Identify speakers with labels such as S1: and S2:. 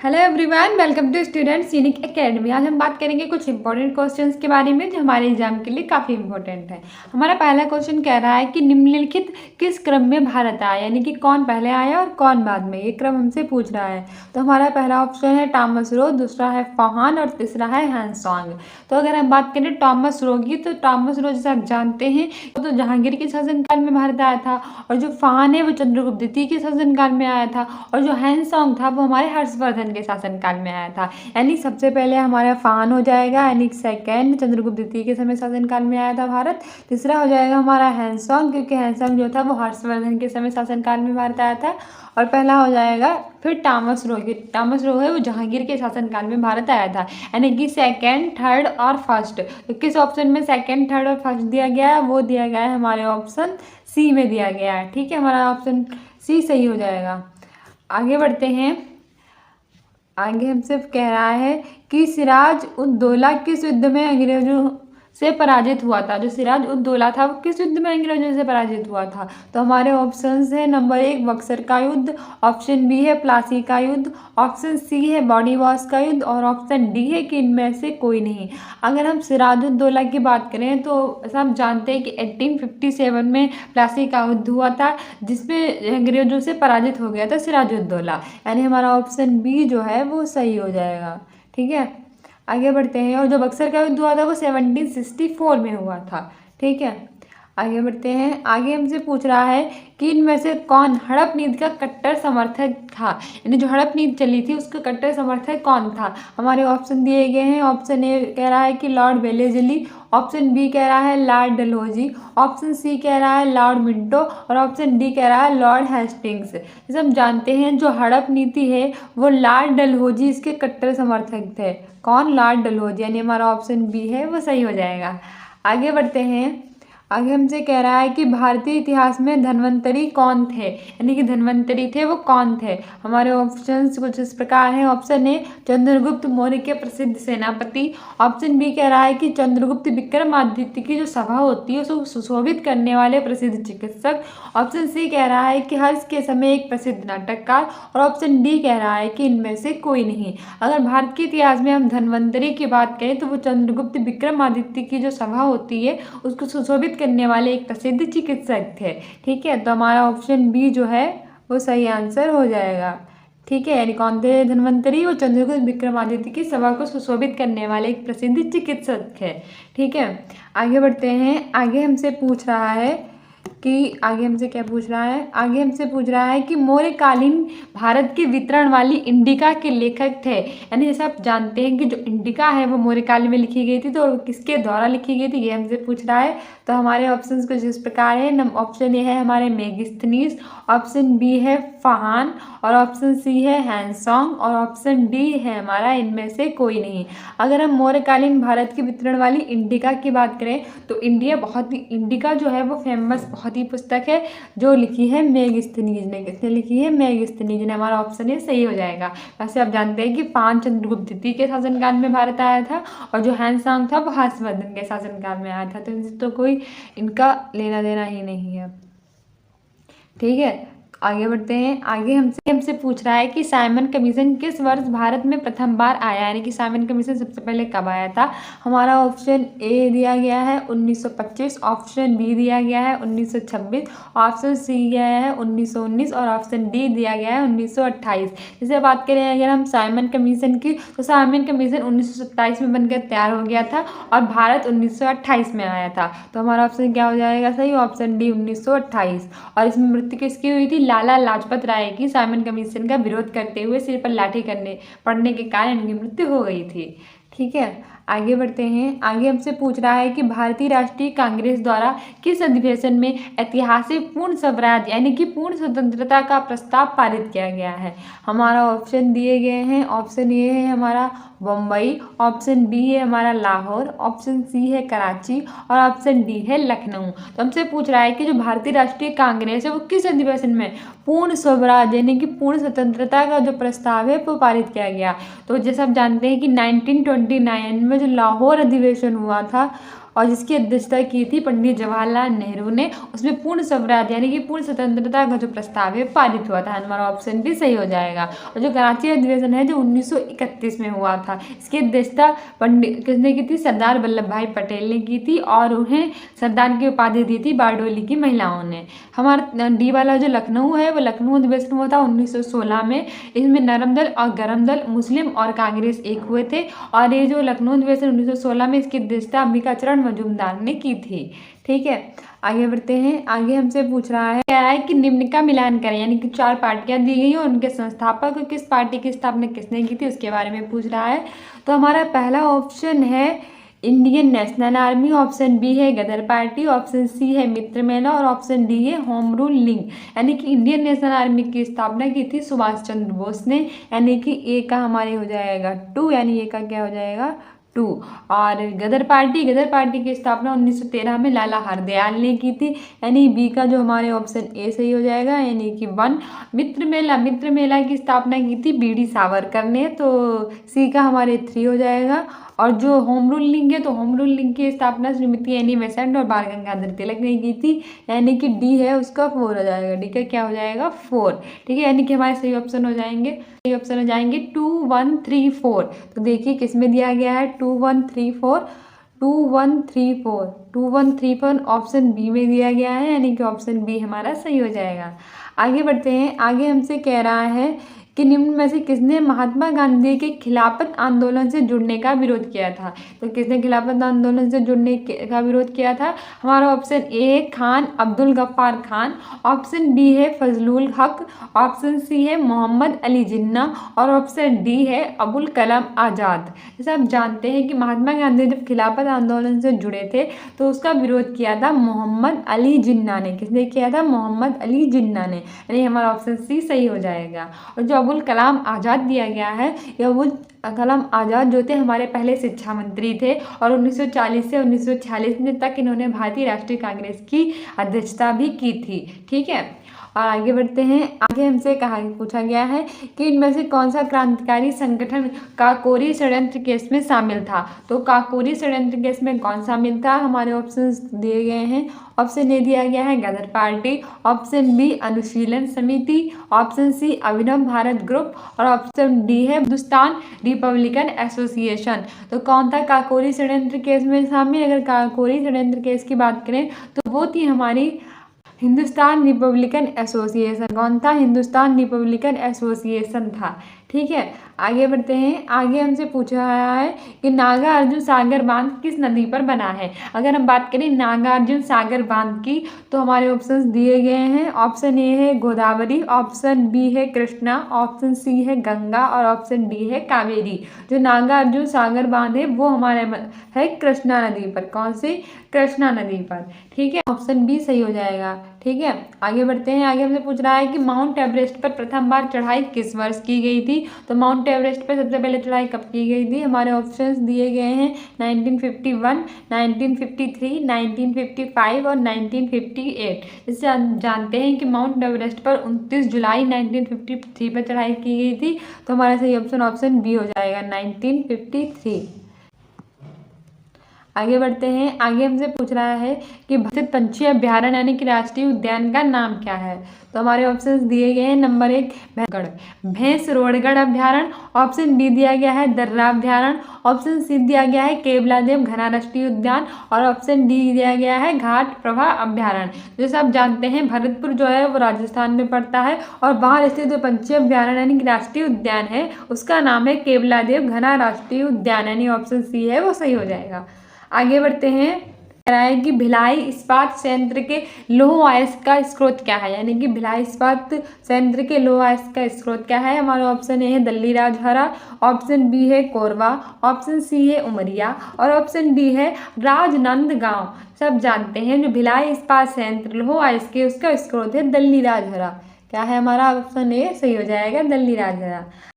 S1: Hello everyone, welcome to students unique academy. आज हम बात करेंगे कुछ इंपॉर्टेंट क्वेश्चंस के बारे में जो हमारे एग्जाम के लिए काफ़ी इंपॉर्टेंट है। हमारा पहला क्वेश्चन कह रहा है कि निम्नलिखित किस क्रम में भारत आया, यानी कि कौन पहले आया और कौन बाद में, ये क्रम हमसे पूछ रहा है। तो हमारा पहला ऑप्शन है टॉमस रो, दूसरा है फाहान और तीसरा है हैंसोंग। तो अगर हम बात करें टॉमस रो की, तो टॉमस रो जैसे आप जानते हैं तो जहांगीर के शासनकाल में भारत आया था, और जो फाहान है वो चंद्रगुप्त द्वितीय के शासनकाल में आया था, और जो हैंसोंग था वो हमारे हर्षवर्धन के शासनकाल में आया था। यानी सबसे पहले हमारा फाहान हो जाएगा, यानी सेकंड चंद्रगुप्त द्वितीय के समय शासनकाल में आया था भारत। तीसरा हो जाएगा हमारा हैंसोंग, क्योंकि हैंसोंग जो था वो हर्षवर्धन के समय शासनकाल में भारत आया था। और पहला हो जाएगा फिर टॉमस रो। टॉमस रो है वो जहांगीर के शासनकाल में भारत आया था, यानी कि सेकंड, थर्ड और फर्स्ट। तो किस ऑप्शन में सेकंड, थर्ड और फर्स्ट दिया गया है, वो दिया गया है हमारे ऑप्शन सी में दिया गया है। ठीक है, हमारा ऑप्शन सी सही हो जाएगा। आगे बढ़ते हैं। आगे हमसे कह रहा है कि सिराज उद दौला किस युद्ध में अंग्रेजों से पराजित हुआ था। जो सिराज उद दौला था वो किस युद्ध में अंग्रेजों से पराजित हुआ था। तो हमारे ऑप्शंस है नंबर 1 बक्सर का युद्ध, ऑप्शन बी है प्लासी का युद्ध, ऑप्शन सी है बॉडी वॉश का युद्ध, और ऑप्शन डी है कि इनमें से कोई नहीं। अगर हम सिराज उद दौला की बात करें तो ऐसा हम जानते हैं कि 1857 में प्लासी का युद्ध हुआ था, जिसमें अंग्रेजों से पराजित हो गया था सिराज उद दौला, यानी हमारा ऑप्शन बी जो है वो सही हो जाएगा। ठीक है, आगे बढ़ते हैं। और जो बक्सर का युद्ध हुआ था वो 1764 में हुआ था। ठीक है, आगे बढ़ते हैं। आगे हमसे पूछ रहा है कि इनमें से कौन हड़प नीति का कट्टर समर्थक था, यानी जो हड़प नीति चली थी उसका कट्टर समर्थक कौन था। हमारे ऑप्शन दिए गए हैं। ऑप्शन ए कह रहा है कि लॉर्ड वेलेस्ली, ऑप्शन बी कह रहा है लॉर्ड डलहौजी, ऑप्शन सी कह रहा है लॉर्ड मिंटो, और ऑप्शन डी कह रहा है लॉर्ड हेस्टिंग्स। जैसे हम जानते हैं जो हड़प नीति है वो लॉर्ड डलहौजी इसके कट्टर समर्थक थे। कौन? लॉर्ड डलहौजी, यानी हमारा ऑप्शन बी है वो सही हो जाएगा। आगे बढ़ते हैं। आगे हमसे कह रहा है कि भारतीय इतिहास में धन्वंतरी कौन थे, यानी कि धन्वंतरी थे वो कौन थे। हमारे ऑप्शंस कुछ इस प्रकार हैं। ऑप्शन ए चंद्रगुप्त मौर्य के प्रसिद्ध सेनापति, ऑप्शन बी कह रहा है कि चंद्रगुप्त विक्रमादित्य की जो सभा होती है उसको सुशोभित करने वाले प्रसिद्ध चिकित्सक, ऑप्शन सी कह रहा है कि हर्ष के समय एक प्रसिद्ध नाटककार, और ऑप्शन डी कह रहा है कि इनमें से कोई नहीं। अगर भारत के इतिहास में हम धन्वंतरी की बात करें तो वो चंद्रगुप्त विक्रमादित्य की जो सभा होती है उसको सुशोभित करने वाले एक प्रसिद्ध चिकित्सक थे। ठीक है, तो हमारा ऑप्शन बी जो है वो सही आंसर हो जाएगा। ठीक है, यानी कौन थे धन्वंतरी? वो चंद्रगुप्त विक्रमादित्य की सभा को सुशोभित करने वाले एक प्रसिद्ध चिकित्सक है। ठीक है, आगे बढ़ते हैं। आगे हमसे पूछ रहा है कि आगे हमसे क्या पूछ रहा है। आगे हमसे पूछ रहा है कि मौर्यकालीन भारत की वितरण वाली इंडिका के लेखक थे, यानी जैसे आप जानते हैं कि जो इंडिका है वो मौर्यकाल में लिखी गई थी, तो किसके द्वारा लिखी गई थी ये हमसे पूछ रहा है। तो हमारे ऑप्शंस कुछ इस प्रकार है। ऑप्शन ए है हमारे मेगिस्थनीज, ऑप्शन बी है फाहान, और ऑप्शन सी है हैंसोंग, और ऑप्शन डी है हमारा इनमें से कोई नहीं। अगर हम मौर्यकालीन भारत की वितरण वाली इंडिका की बात करें तो इंडिका जो है वो फेमस बहुत ही पुस्तक है जो लिखी है मेगिस्थनीज ने। किसने लिखी है? मेगिस्थनीज ने। हमारा ऑप्शन ए सही हो जाएगा। वैसे आप जानते हैं कि फाहान चंद्रगुप्त द्वितीय के शासनकाल में भारत आया था, और जो हैंसोंग था वो हर्षवर्धन के शासनकाल में आया था, तो इनसे तो कोई इनका लेना देना ही नहीं है। ठीक है, आगे बढ़ते हैं। आगे हमसे पूछ रहा है कि साइमन कमीशन किस वर्ष भारत में प्रथम बार आया, यानी कि साइमन कमीशन सबसे पहले कब आया था। हमारा ऑप्शन ए दिया गया है 1925, ऑप्शन बी दिया गया है 1926, ऑप्शन सी दिया है 1919, और ऑप्शन डी दिया गया है 1928। जैसे बात करें अगर हम साइमन कमीशन की, तो साइमन कमीशन 1927 में बनकर तैयार हो गया था और भारत 1928 में आया था। तो हमारा ऑप्शन क्या हो जाएगा सही? Option D 1928। और इसमें मृत्यु किसकी हुई थी? लाला लाजपत राय की साइमन कमीशन का विरोध करते हुए सिर पर लाठी पड़ने के कारण इनकी मृत्यु हो गई थी। ठीक है, आगे बढ़ते हैं। आगे हमसे पूछ रहा है कि भारतीय राष्ट्रीय कांग्रेस द्वारा किस अधिवेशन में ऐतिहासिक पूर्ण स्वराज यानी कि पूर्ण स्वतंत्रता का प्रस्ताव पारित किया गया है। हमारा ऑप्शन दिए गए हैं। ऑप्शन ए है हमारा बम्बई, ऑप्शन बी है हमारा लाहौर, ऑप्शन सी है कराची, और ऑप्शन डी है लखनऊ। तो हमसे पूछ रहा है कि जो भारतीय राष्ट्रीय कांग्रेस है वो किस अधिवेशन में पूर्ण स्वराज यानी कि पूर्ण स्वतंत्रता का जो प्रस्ताव है वो पारित किया गया। तो जैसे आप जानते हैं कि 1929 में जो लाहौर अधिवेशन हुआ था और जिसकी अध्यक्षता की थी पंडित जवाहरलाल नेहरू ने। उसमें पूर्ण स्वराज यानी कि पूर्ण स्वतंत्रता का जो प्रस्ताव है पारित हुआ था। हमारा ऑप्शन भी सही हो जाएगा। और जो कराची अधिवेशन है जो 1931 में हुआ था, इसकी अध्यक्षता पंडित किसने की थी? सरदार वल्लभ भाई पटेल ने की थी और उन्हें सरदार की उपाधि दी थी बारडोली की महिलाओं ने। हमारा डी वाला जो लखनऊ है वो लखनऊ अधिवेशन हुआ था 1916 में। इसमें नरम दल और गरम दल, मुस्लिम और कांग्रेस एक हुए थे। और ये जो लखनऊ अधिवेशन 1916 में इसकी अध्यक्षता अंबिकाचरण मजूमदार ने की थी। ठीक है, आगे बढ़ते हैं। आगे हमसे पूछ रहा है, कह रहा है कि निम्न का मिलान करें, यानी कि 4 पार्टियां दी गई हैं और उनके संस्थापक और किस पार्टी की स्थापना किसने की थी उसके बारे में पूछ रहा है। तो हमारा पहला ऑप्शन है Indian National Army, option B है गदर पार्टी, ऑप्शन सी है मित्र मेला और ऑप्शन डी है होम रूल लीग। यानी कि इंडियन नेशनल आर्मी की स्थापना की थी सुभाष चंद्र बोस ने, यानी कि ए का हमारे हो जाएगा 2, यानी ए का क्या हो जाएगा 2। और गदर पार्टी की स्थापना 1913 में लाला हरदयाल ने की थी, यानी बी का जो हमारे ऑप्शन ए सही हो जाएगा, यानी कि 1। मित्र मेला की स्थापना की थी बीडी सावरकर ने, तो सी का हमारे 3 हो जाएगा। और जो होम रूल लीग है तो होम रूल लीग की स्थापना श्रीमती एनी बेसेंट और बाल गंगाधर तिलक ने की थी, यानी कि डी है उसका 4 हो जाएगा। डी का क्या हो जाएगा 4। ठीक है, यानी कि हमारे सही ऑप्शन हो जाएंगे 2 1 3 4। तो देखिए किस में दिया गया है 2 1 3 4, 2 1 3 4, 2 1 3 4 ऑप्शन बी में दिया गया है, यानी कि ऑप्शन बी हमारा सही हो जाएगा। आगे बढ़ते हैं। आगे हमसे कह रहा है कि निम्न में से किसने महात्मा गांधी के खिलाफत आंदोलन से जुड़ने का विरोध किया था? तो किसने खिलाफत आंदोलन से जुड़ने का विरोध किया था? हमारा ऑप्शन ए है खान अब्दुल गफ्फार खान, ऑप्शन बी है फजलुल हक, ऑप्शन सी है मोहम्मद अली जिन्ना और ऑप्शन डी है अबुल कलाम आज़ाद। जैसे आप जानते हैं कि महात्मा गांधी जब खिलाफत आंदोलन से जुड़े थे तो उसका विरोध किया था मोहम्मद अली जिन्ना ने। किसने किया था? मोहम्मद अली जिन्ना ने, यानी हमारा ऑप्शन सी सही हो जाएगा। और जो अबुल कलाम आज़ाद दिया गया है, यह अबुल कलाम आज़ाद जो थे हमारे पहले शिक्षा मंत्री थे और 1940 से 1946 तक इन्होंने भारतीय राष्ट्रीय कांग्रेस की अध्यक्षता भी की थी। ठीक है, और आगे बढ़ते हैं। आगे हमसे पूछा गया है कि इनमें से कौन सा क्रांतिकारी संगठन काकोरी षड्यंत्र केस में शामिल था? तो काकोरी षड्यंत्र केस में कौन शामिल था? हमारे ऑप्शंस दिए गए हैं। ऑप्शन ए दिया गया है गदर पार्टी, ऑप्शन बी अनुशीलन समिति, ऑप्शन सी अभिनव भारत ग्रुप और ऑप्शन डी है हिंदुस्तान रिपब्लिकन एसोसिएशन। तो कौन था काकोरी षड्यंत्र केस में शामिल? अगर काकोरी षड्यंत्र केस की बात करें तो वो थी हमारी हिंदुस्तान रिपब्लिकन एसोसिएशन। कौन था? हिंदुस्तान रिपब्लिकन एसोसिएशन था। ठीक है, आगे बढ़ते हैं। आगे हमसे पूछा गया है कि नागार्जुन सागर बांध किस नदी पर बना है? अगर हम बात करें नागार्जुन सागर बांध की तो हमारे ऑप्शंस दिए गए हैं। ऑप्शन ए है गोदावरी, ऑप्शन बी है कृष्णा, ऑप्शन सी है गंगा और ऑप्शन डी है कावेरी। जो नागार्जुन सागर बांध है वो हमारे है कृष्णा नदी पर। कौन सी? कृष्णा नदी पर। ठीक है, ऑप्शन बी सही हो जाएगा। ठीक है, आगे बढ़ते हैं। आगे हमसे पूछ रहा है कि माउंट एवरेस्ट पर प्रथम बार चढ़ाई किस वर्ष की गई थी? तो माउंट एवरेस्ट पर सबसे पहले चढ़ाई कब की गई थी? हमारे ऑप्शंस दिए गए हैं 1951, 1953, 1955 और 1958। इससे आप जानते हैं कि माउंट एवरेस्ट पर 29 जुलाई 1953 पर चढ़ाई की गई थी। तो हमारा सही ऑप्शन बी हो जाएगा 1953। आगे बढ़ते हैं। आगे हमसे पूछ रहा है कि भारत पंछी अभ्यारण्य यानी कि राष्ट्रीय उद्यान का नाम क्या है? तो हमारे ऑप्शंस दिए गए हैं। नंबर 1 भैंसरोडगढ़ अभ्यारण्य, ऑप्शन बी दिया गया है दर्रा अभ्यारण्य, ऑप्शन सी दिया गया है केवलादेव घना राष्ट्रीय उद्यान और ऑप्शन डी दिया गया है घाट प्रभा अभ्यारण्य। जैसे आप जानते हैं भरतपुर जो है वो राजस्थान में पड़ता है और वहाँ स्थित जो पंछी अभ्यारण्य यानी कि राष्ट्रीय उद्यान है उसका नाम है केवलादेव घना राष्ट्रीय उद्यान, यानी ऑप्शन सी है वो सही हो जाएगा। आगे बढ़ते हैं। कह रहा है कि भिलाई इस्पात संयंत्र के लौह अयस्क का स्रोत क्या है? यानी कि भिलाई इस्पात संयंत्र के लौह अयस्क का स्रोत क्या है? हमारा ऑप्शन ए है दल्ली राजहरा, ऑप्शन बी है कोरबा, ऑप्शन सी है उमरिया और ऑप्शन डी है राजनांदगांव। सब जानते हैं जो भिलाई इस्पात संयंत्र लौह अयस्क है उसका स्रोत है दल्ली राजहरा। क्या है हमारा ऑप्शन ए सही हो जाएगा दल्ली राजहरा।